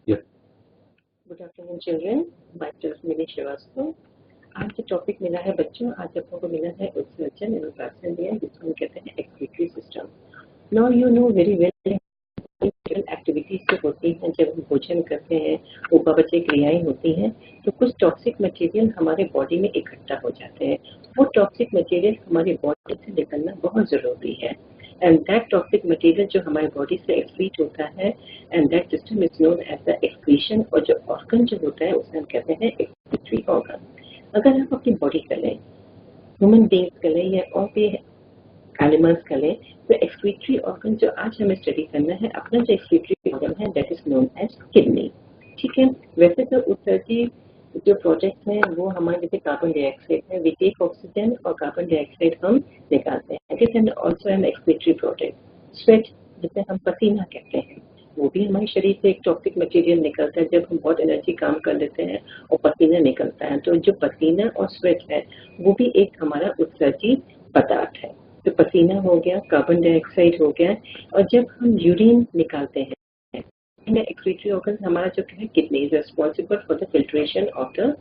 Yeah. Good afternoon children, myself Mini Srivastava. आज जो topic मिला है बच्चों, आज आप लोगों को मिला है उत्सर्जन एवं प्राशन दिया, जिसको हम कहते हैं excretory system. Now you know very well activities जो होती हैं, जब हम भोजन करते हैं, उपापचय क्रियाएं होती हैं, तो कुछ टॉक्सिक मटेरियल हमारे बॉडी में इकट्ठा हो जाते हैं। वो टॉक्सिक मटेरियल हमारी बॉडी से निकलना बहुत जरूरी है, एंड दैट टॉक्सिक मटेरियल जो हमारे बॉडी से एक्सक्रीट होता है, and that system is known as the excretion. और जो ऑर्गन जो होता है उसे हम कहते हैं एक्सक्रीटरी ऑर्गन। अगर हम अपनी बॉडी कर लें, ह्यूमन बींग्स कर लें या और भी एनिमल्स का लें, तो एक्सक्रीटरी ऑर्गन जो आज हमें स्टडी करना है, अपना जो एक्सक्रीटरी ऑर्गन है that is known as kidney. ठीक है, वैसे तो उत्सर्जी जो प्रोजेक्ट है वो हमारे जैसे कार्बन डाइऑक्साइड है, वी टेक ऑक्सीजन और कार्बन डाइऑक्साइड हम निकालते हैं। It is also an excretory project. Sweat जिसे हम पसीना कहते हैं, वो भी हमारे शरीर से एक टॉक्सिक मटेरियल निकलता है। जब हम बहुत एनर्जी काम कर लेते हैं और पसीना निकलता है, तो जो पसीना और स्वेट है वो भी एक हमारा उत्सर्जी पदार्थ है। तो पसीना हो गया, कार्बन डाइऑक्साइड हो गया, और जब हम यूरिन निकालते हैं, एक्सक्रीटरी ऑर्गन हमारा जो है kidney is responsible for the filtration of the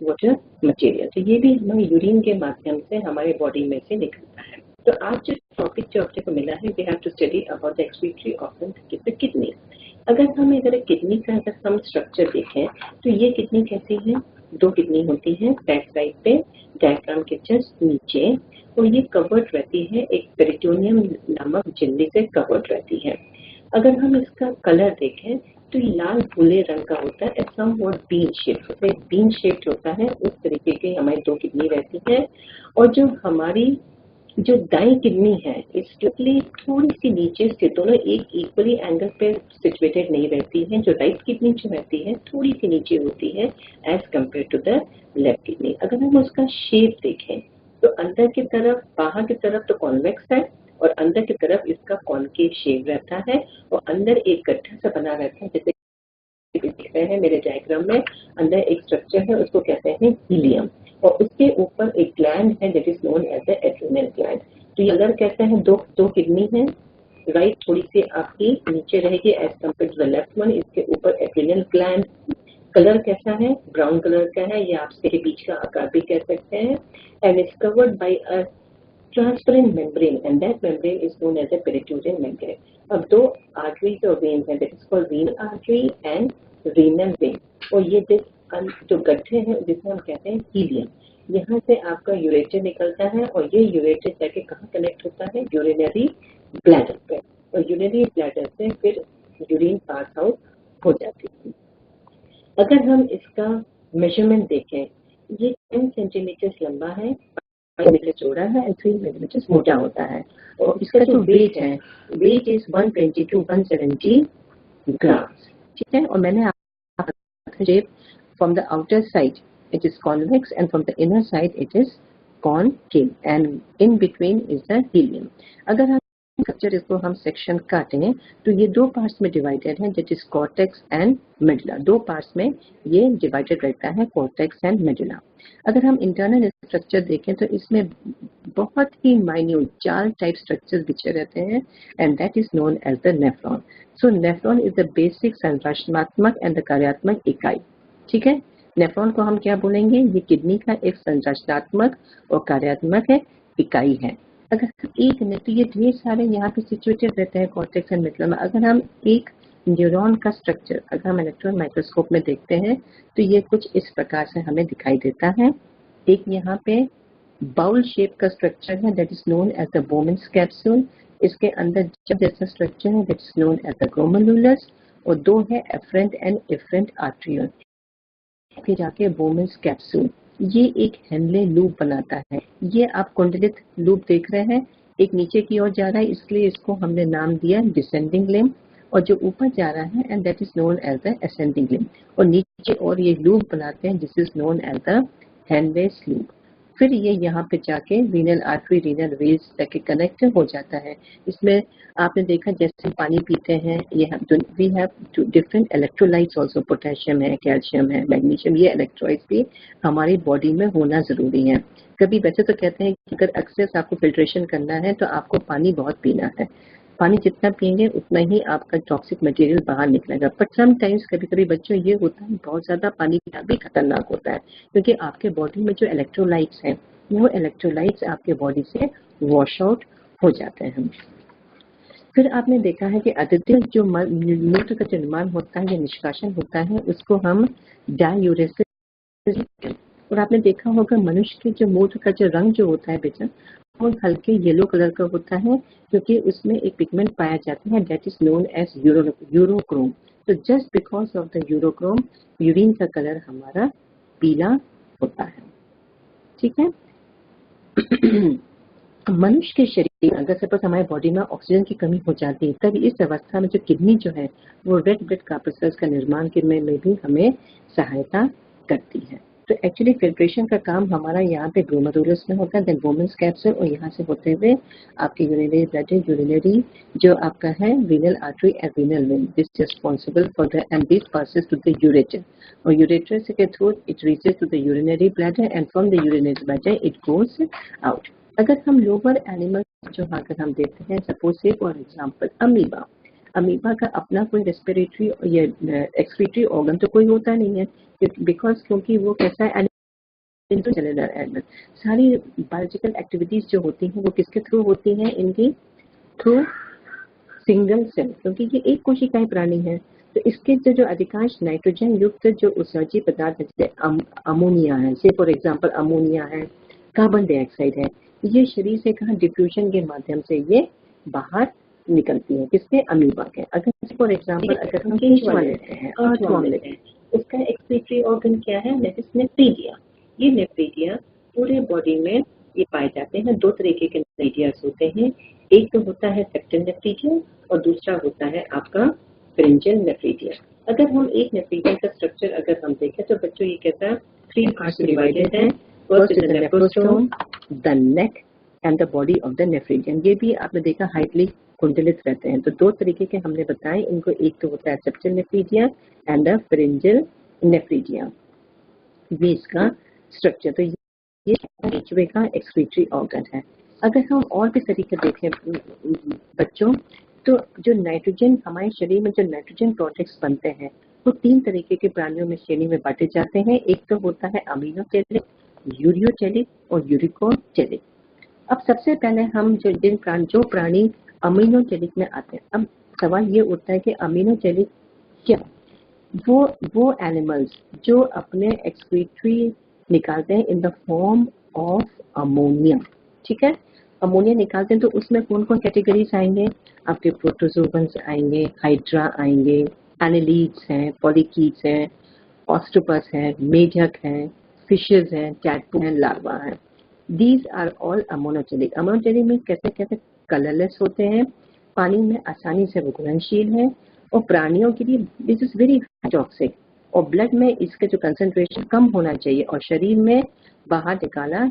water material. तो ये भी हमारे यूरिन के माध्यम से हमारे बॉडी में से निकलता है। तो आज जो टॉपिक जो अपने को मिला है, we have to study about the excretory organ the kidney. अगर किडनी का अगर हम स्ट्रक्चर देखें, तो ये किडनी कैसी है, दो किडनी होती है बैक साइड पे, डायफ्राम के जस्ट नीचे, और ये कवर्ड रहती है एक पेरिटोनियम नामक झिल्ली से कवर्ड रहती है। अगर हम इसका कलर देखें तो ये लाल भूरे रंग का होता है, somewhat bean shape, bean shaped होता है, उस तरीके की हमारी दो किडनी रहती है। और जो हमारी जो दाई किडनी है इसलिए थोड़ी सी नीचे स्थित, दोनों एक इक्वली एंगल पे सिचुएटेड नहीं रहती है। जो राइट किडनी जो रहती है थोड़ी सी नीचे होती है as compare to the left kidney. अगर हम उसका शेप देखें तो अंदर की तरफ, बाहर की तरफ तो कॉन्वेक्स है, और अंदर की तरफ इसका कॉनकेव शेप रहता है, और अंदर एक गड्ढा सा बना रहता है, जैसे दिख रहे हैं मेरे डायग्राम में। अंदर एक स्ट्रक्चर है, उसको कहते हैं हीलियम, और उसके ऊपर एक ग्लैंड है that is known as the adrenal gland. तो ये अगर कहते हैं दो किडनी है, राइट थोड़ी सी आपकी नीचे रहेगी as compare to the left one, इसके ऊपर एड्रिनल ग्लैंड। कलर कैसा है, ब्राउन कलर का है, या आप इसके बीच का आकार भी कह सकते हैं, and is covered by a transparent membrane, and that membrane is known as a peritoneal membrane. अब दो arteries और veins हैं, that is called renal artery and renal vein। और ये जो गड्ढे हैं जिसे हम कहते हैं हीलियम, यहाँ से आपका यूरेटर निकलता है, और ये यूरेटर जाके कहाँ कनेक्ट होता है, यूरिनरी ब्लैडर पे, और यूरिनरी ब्लैडर से फिर यूरिन पास आउट हो जाती है। अगर हम इसका मेजरमेंट देखें, ये 10 सेंटीमीटर लंबा है, 5 मिलीमीटर चौड़ा है, और 3 मिलीमीटर मोटा होता है। और इसका जो वेट है, वेट इज 120 to 170 ग्राम्स। ठीक है, और मैंने आपको shape from the outer side it is convex, and from the inner side it is concave, and in between is the helium. अगर हम स्ट्रक्चर इसको हम सेक्शन काटें तो ये दो पार्ट्स में डिवाइडेड है, that is cortex and medulla. दो पार्ट्स में ये डिवाइडेड रहता है, कॉर्टेक्स एंड मेडुला। अगर हम इंटरनल स्ट्रक्चर देखें तो इसमें बहुत ही माइन्यूट जाल टाइप स्ट्रक्चर्स बिछे रहते हैं, and that is known as the nephron. So nephron is the basic संरचनात्मक एंड द कार्यात्मक इकाई। ठीक है, नेफ्रॉन को हम क्या बोलेंगे, ये किडनी का एक संरचनात्मक और कार्यात्मक है इकाई है। अगर एक तो ये ढेर सारे यहाँ पे सिचुएटेड रहते हैं कॉर्टेक्स एंड मेडुला में। अगर हम एक न्यूरॉन का स्ट्रक्चर अगर हम इलेक्ट्रॉन माइक्रोस्कोप में देखते हैं तो ये कुछ इस प्रकार से हमें दिखाई देता है। एक यहाँ पे बाउल शेप का स्ट्रक्चर है, that is known as the Bowman's capsule. इसके अंदर जब जैसा स्ट्रक्चर है that is known as the glomerulus, और दो है एफरेंट एंड इफरेंट आर्ट्रियोल। फिर जाके बोमेन्स कैप्सूल, ये एक हेनले लूप बनाता है। ये आप कुंडलित लूप देख रहे हैं, एक नीचे की ओर जा रहा है, इसलिए इसको हमने नाम दिया डिसेंडिंग लिम्ब, और जो ऊपर जा रहा है and that is known as the ascending limb. और नीचे और ये लूप बनाते हैं this is known as the Henle's loop. फिर ये यहाँ पे जाके रीनल आर्टरी, रीनल वेल्स तक कनेक्ट हो जाता है। इसमें आपने देखा जैसे पानी पीते हैं, ये we have different electrolytes also, potassium है, कैल्शियम है, मैग्नीशियम, ये इलेक्ट्रोलाइट्स भी हमारी बॉडी में होना जरूरी है। कभी वैसे तो कहते हैं कि अगर एक्सेस आपको फिल्ट्रेशन करना है तो आपको पानी बहुत पीना है, पानी जितना पिएंगे उतना ही आपका टॉक्सिक मटेरियल बाहर निकलेगा। बट समटाइम्स कभी-कभी बच्चों ये होता है बहुत ज़्यादा पानी पीना भी खतरनाक होता है, क्योंकि आपके बॉडी में जो इलेक्ट्रोलाइट्स हैं वो इलेक्ट्रोलाइट्स आपके बॉडी से वॉश आउट हो जाते हैं। फिर आपने देखा है कि अत्यधिक जो मूत्र का निर्माण होता है या निष्कासन होता है उसको हम डायूरेसिस, और आपने देखा होगा मनुष्य के जो मूत्र का जो रंग जो होता है बेटा वो हल्के येलो कलर का होता है, क्योंकि उसमें एक पिगमेंट पाया जाता है that is known as urochrome. तो just because of the urochrome urine का कलर हमारा पीला होता है। ठीक है। मनुष्य के शरीर अगर सपोज हमारे बॉडी में ऑक्सीजन की कमी हो जाती है तब इस अवस्था में जो किडनी जो है वो रेड ब्लड कार्पस्कल्स का निर्माण करने में भी हमें सहायता करती है। तो एक्चुअली फिल्ट्रेशन का काम हमारा यहाँ पे ग्लोमेरुलस में होता है, देन वोमेन्स कैप्सूल, और यहाँ से होते हुए आपके यूरिनरी ब्लड, यूरिनरी जो आपका है renal artery and renal vein, this is responsible for the and this passes to the ureter, और यूरेटर के through it reaches to the urinary bladder and from the urinary bladder it goes out. अगर हम lower animals जो अगर हम देखते हैं suppose से फॉर एग्जांपल अमीबा, अमीबा का अपना कोई रेस्पिरेटरी या एक्सक्रीटरी ऑर्गन तो कोई होता नहीं है, बिकॉज क्योंकि वो कैसा है इंटरसेलुलर एनिमल, सारी बायोलॉजिकल एक्टिविटीज जो होती हैं वो किसके थ्रू होती हैं, इनकी थ्रू सिंगल सेल, क्योंकि ये एक कोशिकाएं प्राणी है। तो इसके जो अधिकांश नाइट्रोजन युक्त जो उत्सर्जी पदार्थ जैसे अमोनिया है, से फॉर एग्जांपल अमोनिया है, कार्बन डाइऑक्साइड है, ये शरीर से कहा डिफ्यूजन के माध्यम से ये बाहर निकलती है, किसके अमीबा के। अगर फॉर एग्जांपल अगर हम केंचुआ लेते हैं, अर्थवर्म लेते हैं, उसका एक्सक्रीटरी ऑर्गन क्या है, दैट इज नेफ्रीडिया। ये नेफ्रीडिया पूरे बॉडी में ये पाए जाते हैं। दो तरीके के नेफ्रीडियास होते हैं, एक तो होता है सेक्टल नेफ्रीडिया और दूसरा होता है आपका फेरेंजियल नेफ्रीडिया। अगर हम एक नेफ्रीडिया का स्ट्रक्चर अगर हम देखें तो बच्चों ये कहता है 3 पार्ट्स डिवाइडेड है, first is the nephrostome, the neck and the body of the nephridium. ये भी आपने देखा हाइटली कुंडलित रहते हैं। तो दो तरीके के हमने बताए इनको, एक तो होता है septal nephridia and the pharyngeal nephridia, ये इसका स्ट्रक्चर। तो ये केंचुए का एक्सक्रीटरी ऑर्गन है। अगर हम और भी तरीके देखें बच्चों, तो जो नाइट्रोजन हमारे शरीर में जो नाइट्रोजन प्रोडक्ट्स बनते हैं वो 3 तरीके के प्राणियों में श्रेणी में बांटे जाते हैं। एक तो होता है अमीनोचेलिक, यूरियोचेलिक और यूरिकोचेलिक। अब सबसे पहले हम जो प्राणी अमीनोचेलिक में आते हैं, अब सवाल ये उठता है कि अमीनोचेलिक क्या, वो एनिमल्स जो अपने एक्सक्रीटरी निकालते हैं in the form of ammonia. ठीक है, अमोनिया निकालते हैं तो उसमें कौन कौन कैटेगरीज आएंगे, आपके प्रोटोजोअन्स आएंगे, हाइड्रा आएंगे, एनालिड्स हैं, पॉलीकीड्स हैं, ऑस्टोपस है, मेढक है, फिशेज हैं, टैडपोल हैं, लार्वा हैं। These are all ammonotelic. Ammonotelic में कैसे कैसे कलरलेस होते हैं, पानी में आसानी से वो घुलनशील है, और प्राणियों के लिए दिस इज वेरी टॉक्सिक, और ब्लड में इसका जो कंसंट्रेशन कम होना चाहिए और शरीर में बाहर निकाला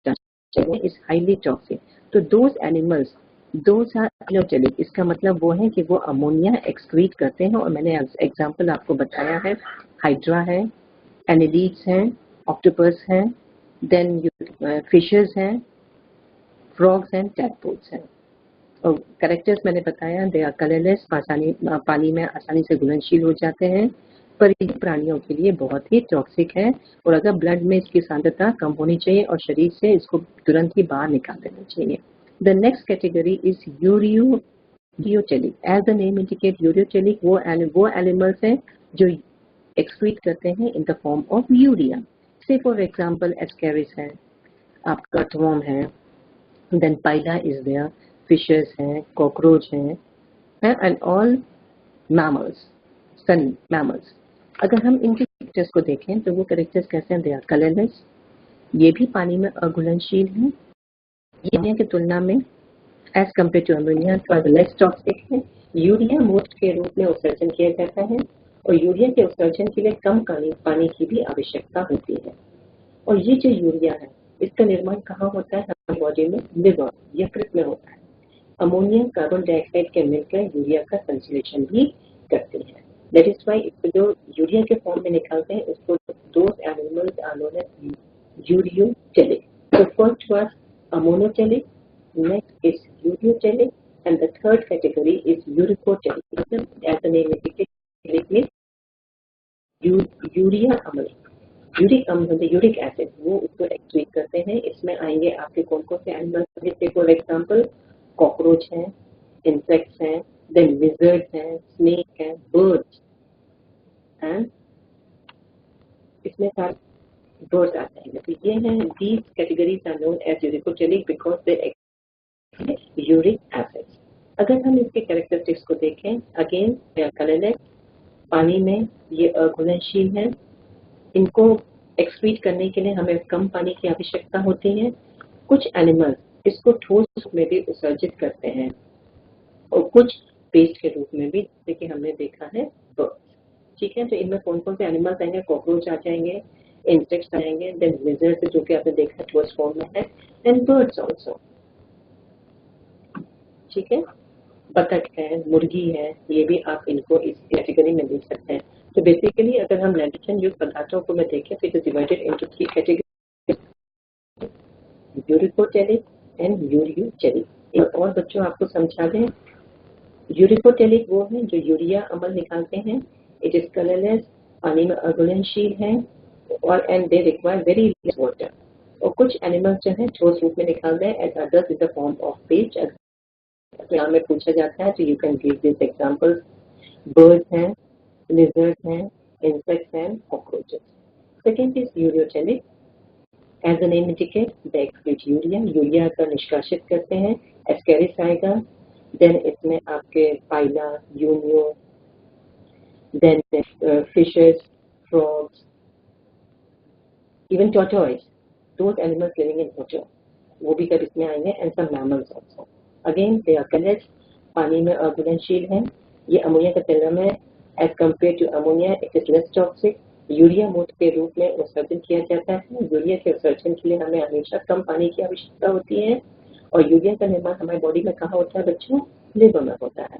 चाहिए, इज हाईली टॉक्सिक। तो दोज एनिमल्स दोज आर अमोनोचेलिक, इसका मतलब वो है कि वो अमोनिया एक्सक्रीट करते हैं। और मैंने एग्जांपल आपको बताया है, हाइड्रा है, एनालिड्स हैं, ऑक्टोपस हैं, देन फिशेस हैं, फ्रॉग्स हैं, टैडपोल्स हैं। और कैरेक्टर्स मैंने बताया, दे आर कलरलेस, पानी में आसानी से घुलनशील हो जाते हैं, पर ये प्राणियों के लिए बहुत ही टॉक्सिक है, और अगर ब्लड में इसकी सांद्रता कम होनी चाहिए और शरीर से इसको तुरंत ही बाहर निकाल देना चाहिए। The next category is ureotelic. As the name indicate ureotelic वो एनिमल्स हैं जो एक्सक्रीट करते हैं in the form of urea. से फॉर एग्जांपल एस्केरिस है, आपका अर्थवर्म है, then pila is there, fishes हैं, कॉकरोच हैं, and all mammals, some mammals. अगर हम इनके कैरेक्टर्स को देखें तो वो कैरेक्टर्स कैसे हैं, दे आर कलरलेस, ये भी पानी में अघुलनशील है, यूरिया की तुलना में एज कम्पेयर टू अमोनिया थोड़ा लेस टॉक्सिक है। यूरिया मोस्ट के रूप में उत्सर्जन किया जाता है, और यूरिया के उत्सर्जन के लिए कम पानी की भी आवश्यकता होती है। और ये जो यूरिया है इसका निर्माण कहाँ होता है, हमारी बॉडी में लिवर, यकृत में होता है। अमोनिया कार्बन डाइऑक्साइड के मिलकर यूरिया का संश्लेषण भी करते हैं। दैट इज वाई इसको जो यूरिया के फॉर्म में निकालते हैं उसको those animals are known as ureotelic. So first was ammoniogenic, next is uriogenic, and the third category is uricotelic. As the name indicates, means urea अम्ल, यूरिक अम्ल, uric acid, वो उसको एक्सक्रीट करते हैं। इसमें आएंगे आपके कौन कौन से एनिमल्स, जैसे फॉर एग्जाम्पल कॉकरोच हैं, इंसेक्ट्स हैं, देन लिजर्ड्स हैं, स्नेक हैं, बर्ड्स एंड इसमें सारे बर्ड्स आ जाएंगे। तो ये हैं, these categories are known as uricotelic because they excrete uric acids. अगर हम इसके कैरेक्टरिस्टिक्स को देखें, अगेन दे आर कलरलेस, पानी में ये अघुलनशील है, इनको एक्सक्रीट करने के लिए हमें कम पानी की आवश्यकता होती है। कुछ एनिमल्स इसको ठोस रूप में भी उत्सर्जित करते हैं और कुछ पेस्ट के रूप में भी, जैसे कि हमने देखा है बर्ड्स। ठीक है, तो इनमें कौन कौन से एनिमल्स आएंगे, कॉकरोच आ जाएंगे, इंसेक्ट्स आएंगे, देन लिजर्ड जो कि आपने देखा ठोस फॉर्म में है, एंड बर्ड्स ऑल्सो। ठीक है, बतख है, मुर्गी है, ये भी आप इनको इस कैटेगरी में देख सकते हैं। तो बेसिकली अगर हम नाइट्रोजन युक्त पदार्थों को मैं देखें तो it is divided into 3 category, uricotelic and ureotelic. और बच्चों आपको समझा दें, यूरिकोटेलिक वो है जो यूरिया अम्ल निकालते हैं, इट इज कलरलेस, पानी में अघुलनशील है और and they require very less water. और कुछ एनिमल्स जो है ठोस रूप में निकालते हैं, and others in the form of paste. यहाँ में पूछा जाता है तो you can give this examples, birds हैं, लिजर्ड्स हैं, इंसेक्ट्स हैं, cockroaches. Second is ureotelic, as the name indicate they excrete urea, urea का निष्कासित करते हैं, एस्केरिस आएगा, देन इसमें आपके pila, unio, then fishes, frogs, even tortoise, those animals living in water, वो भी कब इसमें आएंगे, and some mammals also. Again they are colours, पानी में अघुलनशील है, ये अमोनिया का तुलना में as compare to ammonia it is less toxic. Urea मूत्र के रूप में उत्सर्जन किया जाता है। यूरिया के उत्सर्जन के लिए हमें हमेशा कम पानी की आवश्यकता होती है, और यूरिया का निर्माण हमारी बॉडी में कहाँ होता है बच्चों, लिवर में होता है।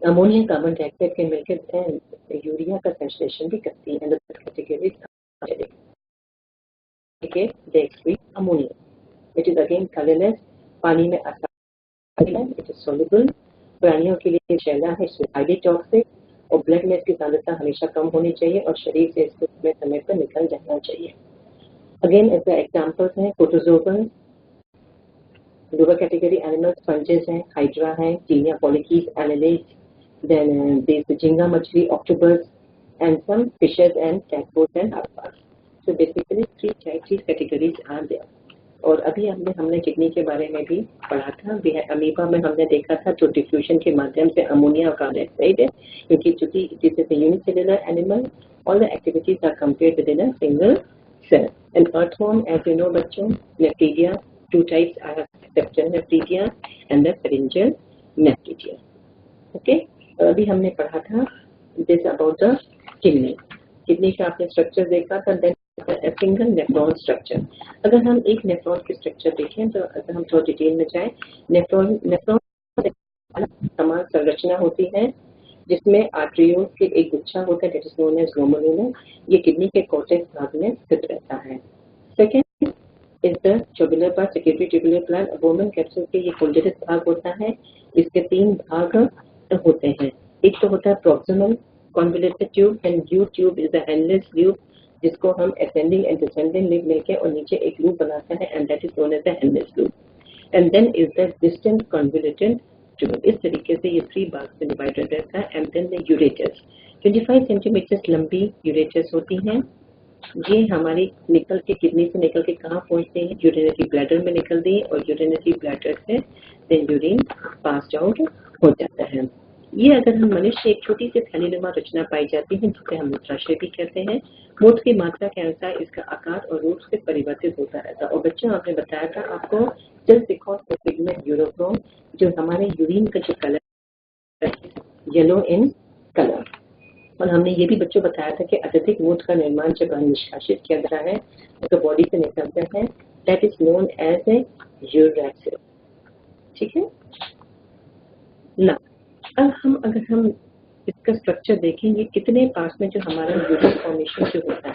अमोनिया कार्बन डाइऑक्साइड के मिलकर यूरिया का संश्लेषण भी करती है। they excrete ammonia. It is again colorless, पानी में आसानी है, it is soluble, प्राणियों के लिए शैला है, इसमें हाईली टॉक्सिक, और ब्लड में इसकी सांद्रता हमेशा कम होनी चाहिए और शरीर से इसको समय पर निकल जाना चाहिए। अगेन ऐसे एग्जाम्पल्स हैं, protozoal, lower category animals, sponges हैं, हाइड्रा है, taenia polychaetes, annelids, then this झींगा मछली, octopus, and some fishes and tadpoles and आसपास। So basically three categories are there. और अभी हमने किडनी के बारे में भी पढ़ा था। अमीबा में हमने देखा था तो डिफ्यूजन के माध्यम से अमोनिया और कार्बन डाइऑक्साइड है, क्योंकि चूंकि it is a unicellular animal, all the activities are compared with in a single cell. And earthworm, as you know बच्चों, nephridia, two types are, septal nephridia and the pharyngeal nephridia. Okay, अभी हमने पढ़ा था this about the kidney. Kidney का आपने structure देखा था, then single nephron structure. अगर हम एक नेफ्रॉन के स्ट्रक्चर देखें तो अगर हम थोड़ा डिटेल में जाएं, नेफ्रॉन समान संरचना होती है, जिसमें आर्टरियोल के एक गुच्छा होता है, that is known as glomerulus. ये किडनी के कॉर्टेक्स भाग में स्थित रहता है। Second is the tubular part, secretory tubular plant, Bowman capsule के ये कुंडलित भाग होता है। इसके 3 भाग होते हैं, एक तो होता है proximal convoluted tube, and you tube is the endless tube, जिसको हम असेंडिंग एंड डिसेंडिंग लिप मिलके और नीचे एक लूप बनाता है, and that is known as the endless loop. And then is the distant convoluted tube. इस तरीके से ये 3 भाग में डिवाइडेड रहता है। एंड देन द यूरेटस, 25 सेंटीमीटर लंबी यूरेटस होती हैं। ये हमारी निकल के किडनी से निकल के कहाँ पहुंचते हैं, यूरिनरी ब्लैडर में निकलती है, और यूरिनरी ब्लैडर से देन यूरिन पास आउट हो जाता है। ये अगर हम मनुष्य, एक छोटी सी थैलीनुमा रचना पाई जाती है जिसे हम मूत्राशय भी कहते हैं। मूत्र की मात्रा के अनुसार इसका आकार और रूप से परिवर्तित होता रहता है। और बच्चों आपने बताया था आपको just because the pigment urochrome, जो हमारे यूरिन का जो कलर है येलो इन कलर। और हमने ये भी बच्चों बताया था कि अत्यधिक मूत्र का निर्माण जब निष्कासित किया जाता है तो बॉडी से निकलता है, that is known as a uracil. ठीक है ना। अब अगर हम इसका स्ट्रक्चर देखेंगे कितने पास में जो हमारा यूरिन फॉर्मेशन जो होता है।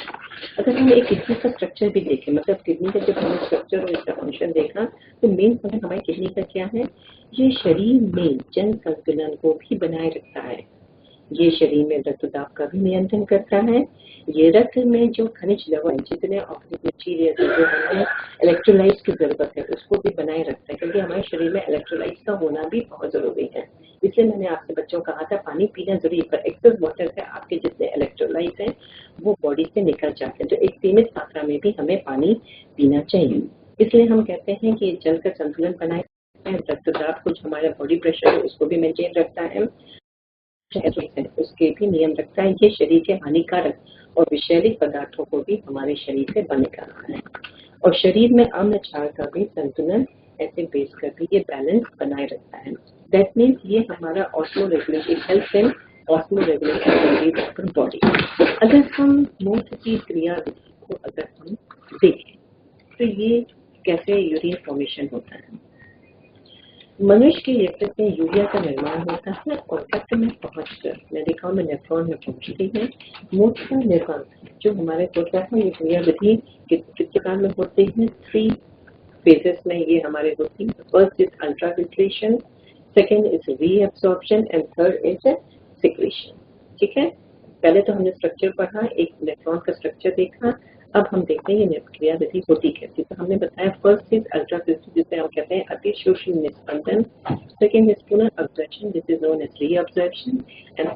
अगर हम एक किडनी का स्ट्रक्चर भी देखें, मतलब किडनी का जब हमने स्ट्रक्चर और इसका फंक्शन देखा, तो मेन फंक्शन हमारी किडनी का क्या है, ये शरीर में जन संतुलन को भी बनाए रखता है, ये शरीर में रक्त दाब का भी नियंत्रण करता है, ये रक्त में जो खनिज लवण जितने ऑक्सीजन मटीरियल जो हमें इलेक्ट्रोलाइट्स की जरूरत है उसको भी बनाए रखता है, क्योंकि हमारे शरीर में इलेक्ट्रोलाइट्स का होना भी बहुत जरूरी है। इसलिए मैंने आपसे बच्चों कहा था पानी पीना जरूरी, पर एक्सेस वाटर से आपके जितने इलेक्ट्रोलाइट्स हैं वो बॉडी से निकल जाते हैं, तो एक सीमित मात्रा में भी हमें पानी पीना चाहिए। इसलिए हम कहते हैं कि जल का संतुलन बनाए रक्त दाब को, जो हमारा बॉडी प्रेशर है उसको भी मेंटेन रखता है, उसके भी नियम रखता है, ये शरीर के हानिकारक और विषैले पदार्थों को भी हमारे शरीर से बंद करना है, और शरीर में अम्ल क्षार का भी संतुलन ऐसे बेस कर भी ये बैलेंस बनाए रखता है। दैट मीन्स ये हमारा osmo regulating health and osmo regulating body. अगर हम मूत्र की क्रिया को अगर हम देखें तो ये कैसे यूरिन फॉर्मेशन होता है। मनुष्य के यकृत में यूरिया का निर्माण होता है और रक्त में पहुंचकर नलिकाओं में नेफ्रॉन में पहुंचती है। मूत्र का निर्माण जो हमारे होता है ये क्रियाविधि कितने काल में होते हैं, 3 फेजेस में ये हमारे होती है। First is ultrafiltration, second is reabsorption and third is secretion. ठीक है, पहले तो हमने स्ट्रक्चर पढ़ा, एक नेफ्रॉन का स्ट्रक्चर देखा, अब हम देखते हैं ये क्रियाविधि होती कैसे। तो हमने बताया फर्स्ट इज अल्ट्राफिल्ट्रेशन जिसे हम कहते हैं अति सूक्ष्म निस्पंदन, सेकेंड इज पुनः absorption this is known as reabsorption and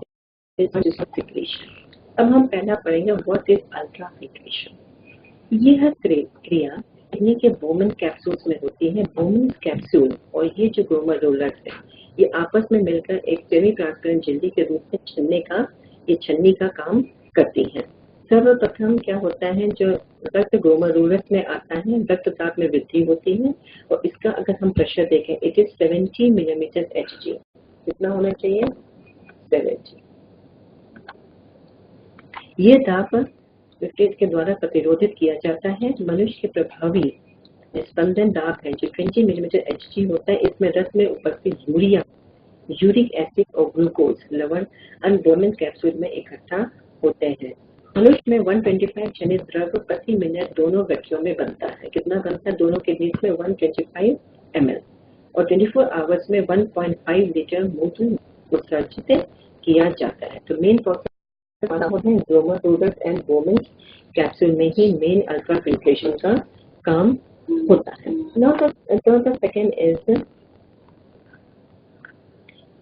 secretion. अब हम पहला पढ़ेंगे व्हाट इज अल्ट्राफिल्ट्रेशन। यह क्रिया किडनी के बोमन कैप्सूल्स में होती है। बोमन कैप्सूल और ये जो ग्लोमेरुलस है ये आपस में मिलकर एक सेमी ट्रांसपेरेंट झिल्ली के रूप में छन्नी का काम करती है। सर्वप्रथम क्या होता है, जो रक्त ग्लोमेरुलस में आता है रक्तचाप में वृद्धि होती है, और इसका अगर हम प्रेशर देखें इट इज 70 मिलीमीटर Hg। कितना होना चाहिए, 70। ये दाब विपरीत के द्वारा प्रतिरोधित किया जाता है। मनुष्य के प्रभावी स्पंदन दाब है जो 20 मिलीमीटर Hg होता है। इसमें रक्त में उपस्थित यूरिक एसिड और ग्लूकोज लवण अनबोमन कैप्सूल में इकट्ठा होते हैं। मनुष्य में 125 जनित द्रव प्रति मिनट दोनों गठियों में बनता है। कितना बनता है, दोनों के बीच में 125 ml, और 24 आवर्स में 1.5 लीटर मूत्र उत्सर्जित किया जाता है। तो main process glomerulus and Bowman capsule में ही मेन अल्ट्राफिल्ट्रेशन का काम होता है। नाउ द सेकेंड इज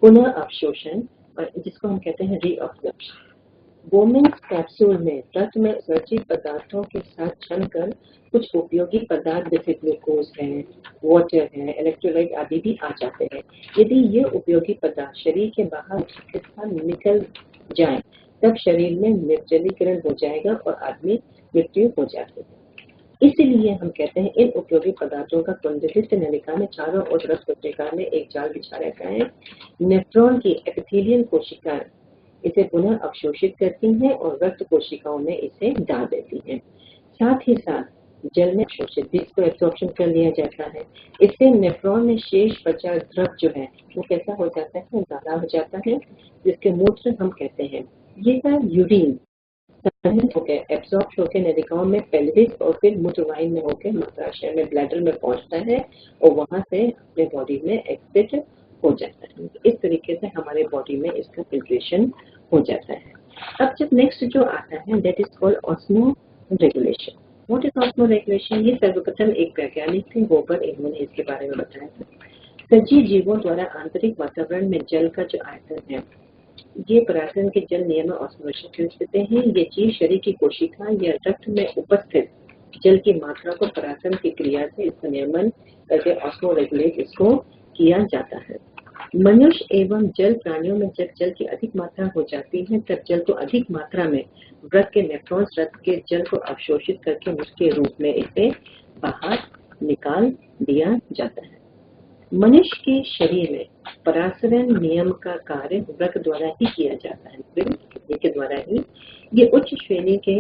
पुनः अवशोषण, जिसको हम कहते हैं रीअब्सॉर्प्शन। बोमन कैप्सूल में रक्त में उत्सर्जित पदार्थों के साथ जमकर कुछ उपयोगी पदार्थ जैसे ग्लूकोज है, वाटर है, इलेक्ट्रोलाइट आदि भी आ जाते हैं। यदि ये उपयोगी पदार्थ शरीर के बाहर निकल जाए तब शरीर में निर्जलीकरण हो जाएगा और आदमी मृत्यु हो जाती है। इसलिए हम कहते हैं इन उपयोगी पदार्थों का कुंडलित नलिका में चारों ओर रक्त कोशिका में एक जाल बिछा रहता है। नेफ्रॉन की एपिथेलियल कोशिकाएं इसे पुनः अवशोषित करती हैं और रक्त कोशिकाओं में इसे डाल देती हैं। साथ ही साथ जल में अवशोषित जिसको एब्जॉर्प्शन कर लिया जाता है। इससे नेफ्रॉन में शेष बचा द्रव जो है वो कैसा हो जाता है, गाढ़ा हो जाता है, जिसके मूत्र हम कहते हैं। ये यूरिन होकर एब्सॉर्ब होकर नलिकाओं में पेल्विस और फिर मूत्रवाहिनी में होकर मूत्राशय में ब्लैडर में पहुंचता है और वहां से अपने बॉडी में एक्सिट हो जाता है। इस तरीके से हमारे बॉडी में इसका फिल्ट्रेशन हो जाता है। अब जब नेक्स्ट जो आता है that is called osmo regulation. What is osmo regulation, ये सर्वप्रथम एक वैज्ञानिक थे होबर, इन्होंने इसके बारे में बताया था। सजीव जीवों द्वारा आंतरिक वातावरण में जल का जो आयतन है ये परागण के जल नियम ऑस्मोसिस कहते हैं। ये जीव शरीर की कोशिका या रक्त में उपस्थित जल की मात्रा को परागण की क्रिया से इसका नियमन करके ऑस्मो रेगुलेट इसको किया जाता है। मनुष्य एवं जल प्राणियों में जब जल की अधिक मात्रा हो जाती है तब जल को अधिक मात्रा में रक्त के नेफ्रॉन्स रक्त के जल को अवशोषित करके उसके रूप में इसे बाहर निकाल दिया जाता है। मनुष्य के शरीर में परासरण नियम का कार्य रक्त द्वारा ही किया जाता है, के द्वारा ही। ये उच्च श्रेणी के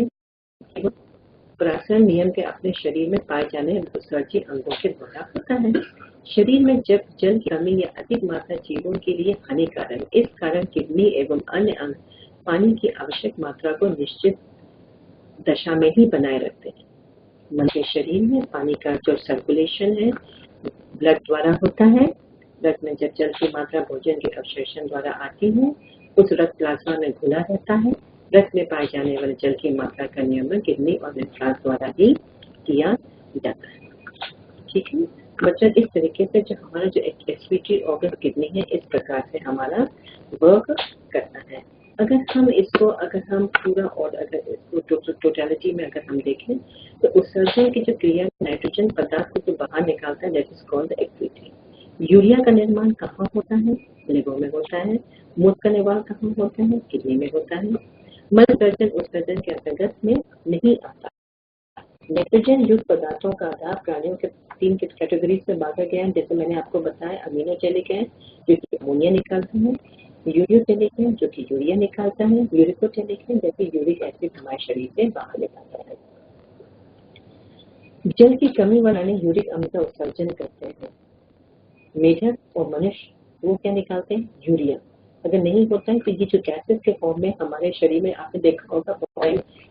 पराशरण नियम के अपने शरीर में पाए जाने उत्सर्जी अंगों के द्वारा होता है। शरीर में जब जल की कमी या अधिक मात्रा जीवों के लिए हानिकारक है। इस कारण किडनी एवं अन्य अंग पानी की आवश्यक मात्रा को निश्चित दशा में ही बनाए रखते हैं। मनुष्य शरीर में पानी का जो सर्कुलेशन है ब्लड द्वारा होता है। रक्त में जब जल की मात्रा भोजन के अवशोषण द्वारा आती है, उस रक्त प्लाज्मा में घुला रहता है। रक्त में पाए जाने वाले जल की मात्रा का नियमन किडनी और नेफ्रॉन्स द्वारा ही किया जाता है। ठीक है बच्चों, इस तरीके से जो हमारा जो एक्सक्रीटरी ऑर्गन किडनी है, इस प्रकार से हमारा वर्क करता है। अगर हम पूरा और अगर इसको टोटलिटी में अगर हम देखें तो उत्सर्जन की जो क्रिया नाइट्रोजन पदार्थ को बाहर निकालता है, that is called excretory. Urea का निर्माण कहाँ होता है? लिवर में होता है। मूत्र का निर्माण कहाँ होता है? किडनी में होता है। मल विसर्जन उत्सर्जन के अंतर्गत में नहीं आता। नाइट्रोजन युक्त पदार्थों का आधार प्राणियों के 3 कैटेगरीज में बांटा गया है। जैसे मैंने आपको बताया, अमीनोजेनिक है जो कि अमोनिया निकालता है, यूरियोजेनिक है जो कि यूरिया निकालता है, यूरिकोजेनिक है जैसे यूरिक एसिड हमारे शरीर से बाहर निकालता है। जल की कमी वाले यूरिक अम्ल का उत्सर्जन करते हैं। मेढक और मनुष्य वो क्या निकालते हैं? यूरिया। अगर नहीं होता है तो ये जो गैसेस के फॉर्म में हमारे शरीर में आपने देखा होगा,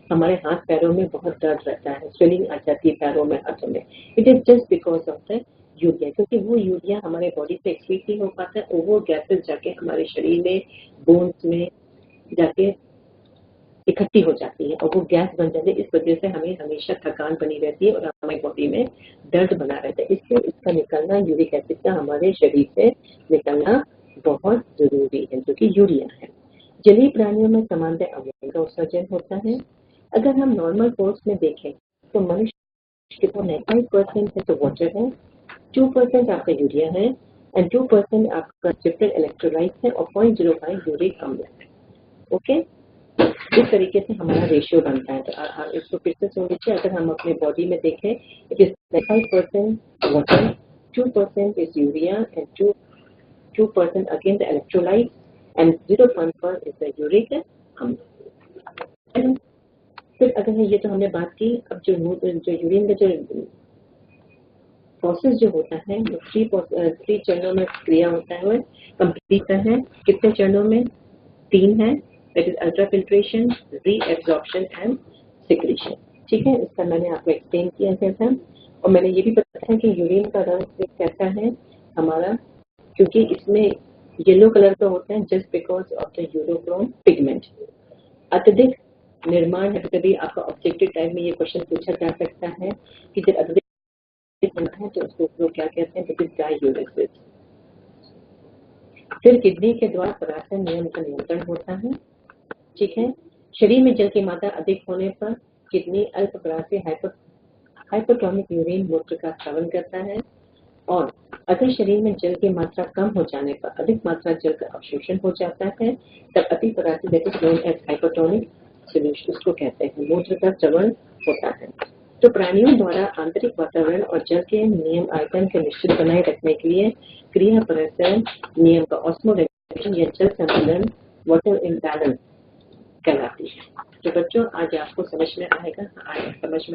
हमारे हाथ पैरों में बहुत दर्द रहता है, स्वेलिंग आ जाती है पैरों में, हाथों में। It is just because of the urea, क्योंकि वो यूरिया हमारे बॉडी से एक्सक्रीट नहीं हो पाता है और वो गैसेस जाके हमारे शरीर में बोन्स में जाके इकट्ठी हो जाती है और वो गैस बन जाती है। इस वजह से हमें हमेशा थकान बनी रहती है और हमारी बॉडी में दर्द बना रहता है। इसलिए इसका निकलना, यूरिक एसिड का हमारे शरीर से निकलना बहुत जरूरी है, जो कि यूरिया है। जलीय प्राणियों में सामान्यतः अमोनिया का उत्सर्जन होता है। अगर हम नॉर्मल कोर्स में देखें तो मनुष्य के 95% है तो वाटर है, 2% आपका यूरिया है एंड 2% आपका डिफरेंट इलेक्ट्रोलाइट है और 0.05 यूरिक अम्ल है। ओके, इस तरीके से हमारा रेशियो बनता है। तो इसको फिर से सुन लीजिए। अगर हम अपने बॉडी में देखें, it is 5% water, 2% is urea and 2% again the electrolyte and 0.1 is the uric अम्ल। फिर अगर ये तो हमने बात की, अब जो यूरिन का जो प्रोसेस जो होता है वो 3 चरणों में क्रिया होता है, कंप्लीट है। कितने चरणों में? 3 है, that is ultrafiltration, reabsorption and secretion. ठीक है, इसका मैंने आपको एक्सप्लेन किया था और मैंने ये भी बताया कि यूरिन का रंग कैसा है हमारा, क्योंकि इसमें येलो कलर का होता है just because of the urochrome pigment. अत्यधिक निर्माण है, कभी आपका ऑब्जेक्टिव टाइप में ये क्वेश्चन पूछा जा सकता है कि जब अत्यधिक बनता है तो उसको लोग क्या कहते हैं? That is diuresis. फिर किडनी के द्वारा पराशरण नियम का नियंत्रण होता है। ठीक है, शरीर में जल की मात्रा अधिक होने पर किडनी अल्पपराशय हाइपोटोनिक यूरिन मूत्र का स्रावन करता है और अगर शरीर में जल की मात्रा कम हो जाने पर अधिक मात्रा जल का अवशोषण हो जाता है, तब अतिपराशय that is known as hypotonic solution, उसको कहते हैं, मूत्र का स्रावन होता है। तो प्राणियों द्वारा आंतरिक वातावरण और जल के नियम आयतन के निश्चित बनाए रखने के लिए क्रिया पराशरण नियम का ऑस्मोरेगुलेशन या जल संतुलन वाटर इम्बैलेंस कहलाती है। तो बच्चों, आज आपको समझ में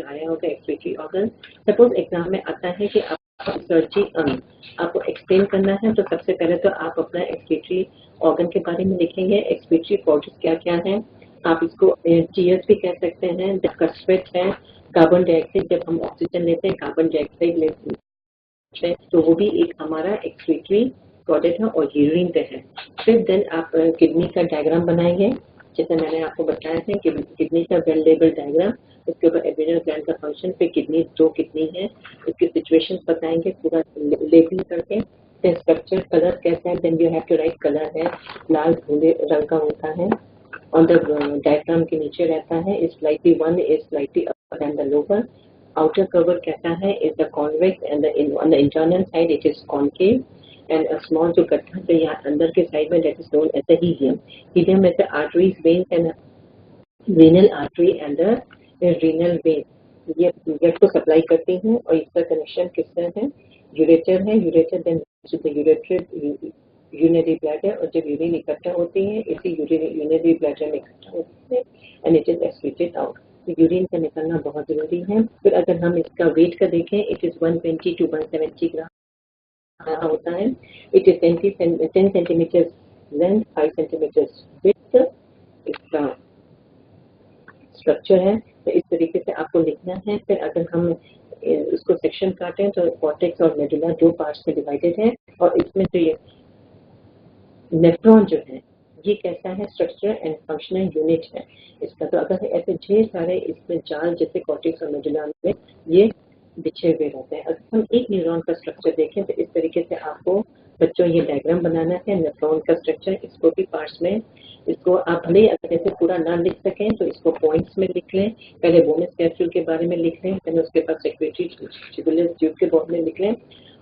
आया होगा एक्सक्रीटरी ऑर्गन। सपोज एग्जाम में आता है कि आपको सर्जी अंग आपको एक्सप्लेन करना है, तो सबसे पहले तो आप अपना एक्सक्रीटरी ऑर्गन के बारे में लिखेंगे। एक्सक्रीटरी प्रोडक्ट्स क्या क्या है, आप इसको टीयर्स भी कह सकते हैं, जिसका स्वेट है, कार्बन डाइऑक्साइड, जब हम ऑक्सीजन लेते हैं कार्बन डाइऑक्साइड लेते हैं, तो वो भी एक हमारा एक्सक्रीटरी प्रोडक्ट है और यूरिन पे है। फिर देन आप किडनी का डायग्राम बनाएंगे, जैसे मैंने आपको बताया है कि किडनी का वेल लेबल डायग्राम, उसके ऊपर एड्रेनल ग्लैंड का फंक्शन, पे किडनी जो किडनी है उसकी सिचुएशन बताएंगे पूरा लेबल करके। फिर स्ट्रक्चर, कलर कैसा है, then you have to write colour है, लाल भूरे रंग का होता है, ऑन द डायग्राम के नीचे रहता है, is slightly one is slightly upper than the lower. Outer cover कैसा है, is the convex and on the internal side it is concave and a small जो गड्ढा जो यहाँ अंदर के साइड में that is known as the helium. Helium is the arteries, veins and renal artery and the renal vein. ये blood को supply करती हैं और इसका कनेक्शन किससे है? यूरेटर है। यूरेटर देन यूरिनरी ब्लैडर, और जब यूरिन इकट्ठा होती है इसी यूरिनरी ब्लैडर में इकट्ठा होती है and it is excreted out. तो यूरिन का निकलना बहुत जरूरी है। फिर अगर हम इसका वेट का देखें, इट इज 120 to 170 ग्राम होता है। It is 10 centimetre length, 5 centimetre width. इसका स्ट्रक्चर है। तो इस तरीके से आपको लिखना है। फिर अगर हम उसको सेक्शन काटें तो कॉर्टेक्स और मेडुला दो पार्ट्स में डिवाइडेड है। और इसमें जो ये नेफ्रॉन जो है ये कैसा है, स्ट्रक्चर एंड फंक्शनल यूनिट है इसका। तो अगर ऐसे ढेर सारे इसमें जाल जैसे कॉर्टेक्स और मेडुला में ये बिछे हुए रहते हैं। अगर हम एक न्यूरॉन का स्ट्रक्चर देखें तो इस तरीके से आपको बच्चों ये डायग्राम बनाना है। नेफ्रॉन का स्ट्रक्चर, इसको भी पार्ट्स में, इसको आप भले अगर ऐसे पूरा ना लिख सकें तो इसको पॉइंट्स में लिख लें। पहले बोनस कैप्सूल के बारे में लिख लें, फिर उसके बाद सेक्रेटरी ट्यूबुलर ट्यूब के बारे में लिख लें,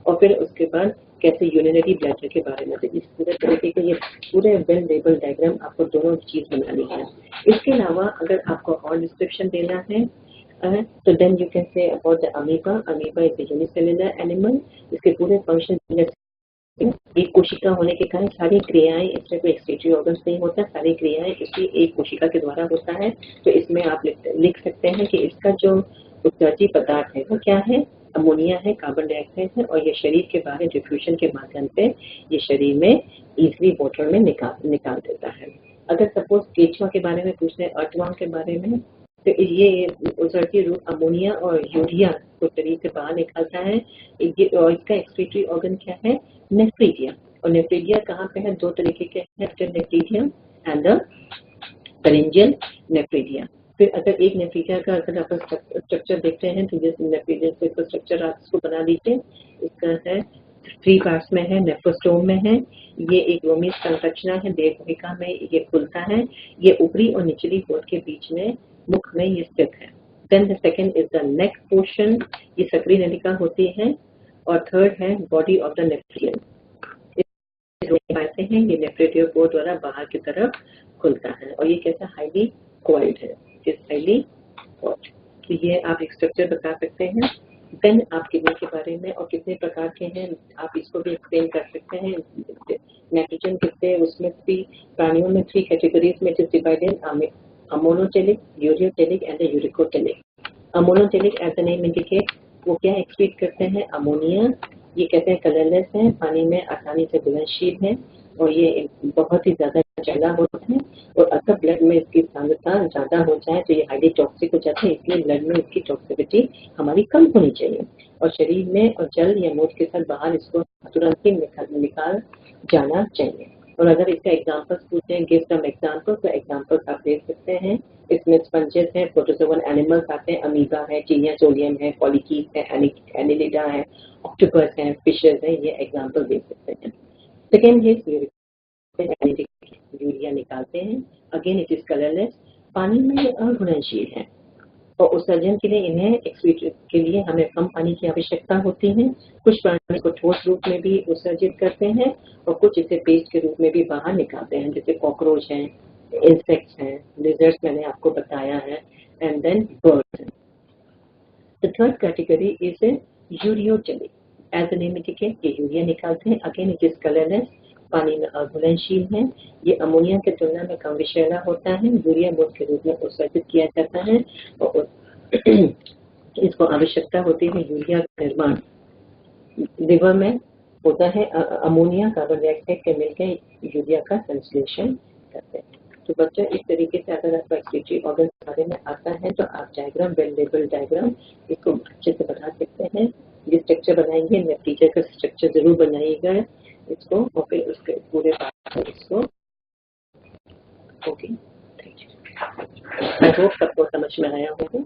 और फिर उसके बाद कैसे यूरिनरी ब्लैडर के बारे में। तो इस पूरे तरीके के ये पूरे वेल लेबल डायग्राम आपको दोनों चीज बनानी है। इसके अलावा अगर आपको और डिस्क्रिप्शन देना है तो then you can say about the amoeba. Amoeba is a unicellular animal. इसके पूरे फंक्शन एक कोशिका होने के कारण सारी क्रियाएं, इसमें कोई एक्सक्रीटरी ऑर्गन्स नहीं होता, सारी क्रियाएं इसी एक कोशिका के द्वारा होता है। तो इसमें आप लिख सकते हैं कि इसका जो उत्सर्जी पदार्थ है वो क्या है, अमोनिया है, कार्बन डाइऑक्साइड है, और ये शरीर के बाहर डिफ्यूजन के माध्यम से ये शरीर में इजिली वाटर में निकाल देता है। अगर सपोज केचुआ के बारे में पूछ रहे हैं, अर्थवर्म के बारे में, तो ये उत्सर्जी रूप अमोनिया और यूरिया को शरीर से बाहर निकालता है। और इसका एक्सक्रीटरी ऑर्गन क्या है, नेफ्रीडिया। और नेफ्रीडिया कहाँ पे है, दो तरीके के हैं, nephridia and the pharyngeal nephridia. फिर अगर एक नेफ्रीडिया का अगर आप स्ट्रक्चर देखते हैं तो जिस नेफ्रीडिया से स्ट्रक्चर आप इसको बना दीजिए। इसका है 3 पार्ट्स में है, नेफ्रोस्टोम में है। ये एक रोमी संरचना है, देहकोशिका में ये खुलता है। ये ऊपरी और निचली होठ के बीच में मुख में ये स्थित है। Then the second is the neck portion, ये सक्रिय नलिका होती है। और थर्ड है बॉडी ऑफ द नेफ्रियन। पाते हैं ये नेफ्रेटिव पोर द्वारा बाहर की तरफ खुलता है, और ये कैसा हाईली कॉइल्ड है, इस हाईली कॉइल्ड। तो ये आप एक स्ट्रक्चर बता सकते हैं। देन आप किडनी के बारे में और कितने प्रकार के हैं आप इसको भी एक्सप्लेन कर सकते हैं। नाइट्रोजन कितने, उसमें 3 प्राणियों में 3 कैटेगरीज में divided, ammonotelic, ureotelic and uricotelic. Ammonotelic as the name indicate, वो क्या एक्सक्रीट करते हैं, अमोनिया। ये कहते हैं कलरलेस है, पानी में आसानी से घुलनशील है, और ये बहुत ही ज्यादा जला होता है। और अगर ब्लड में इसकी सांद्रता ज्यादा हो जाए तो ये हाईली टॉक्सिक हो जाता है, इसलिए ब्लड में इसकी टॉक्सिसिटी हमारी कम होनी चाहिए। और शरीर में और जल या मूत्र के साथ बाहर इसको तुरंत ही निकाल जाना चाहिए। और अगर इसका एग्जाम्पल्स पूछे, गिव सम एग्जाम्पल्स, तो एग्जाम्पल्स आप दे सकते हैं। इसमें स्पंजेस हैं, प्रोटोजोवन एनिमल्स आते हैं, अमीबा है, टीनिया सोलियम है, पॉलीकीस है, एनिलिडा है, ऑक्टोपस है, फिशेस है, ये एग्जाम्पल दे सकते हैं। सेकेंड है यूरिया निकालते हैं। अगेन इट इज कलरलेस, पानी में अघुलनशील है, और उत्सर्जन के लिए इन्हें एक्सक्रीट के लिए हमें कम पानी की आवश्यकता होती है। कुछ प्राणी को ठोस रूप में भी उत्सर्जित करते हैं, और कुछ इसे पेस्ट के रूप में भी बाहर निकालते हैं, जैसे कॉकरोच हैं, इंसेक्ट्स हैं, लिजर्ड्स मैंने आपको बताया है, and then birds. The third category is ureotelic. As the name indicate, ये यूरिया निकालते हैं। अगेन इट इज कलरलेस, पानी में अघुलनशील है। ये अमोनिया की तुलना में कम विषैला होता है। यूरिया मूत्र के रूप में उत्सर्जित किया जाता है, और इसको आवश्यकता होती है यूरिया का निर्माण लिवर में होता है। अमोनिया कार्बन डाइऑक्साइड के मिलकर यूरिया का संश्लेषण करते हैं। तो बच्चों इस तरीके से अगर आपका एक्सक्रीटरी ऑर्गन के बारे में आता है तो आप डायग्राम, वेल लेबल डायग्राम, इसको अच्छे से बना सकते हैं। ये स्ट्रक्चर बनाएंगे, नेफ्रीडिया का स्ट्रक्चर जरूर बनाइएगा इसको, और फिर उसके पूरे पार्ट इसको। Okay, thank you. I hope सबको समझ में आया होगा।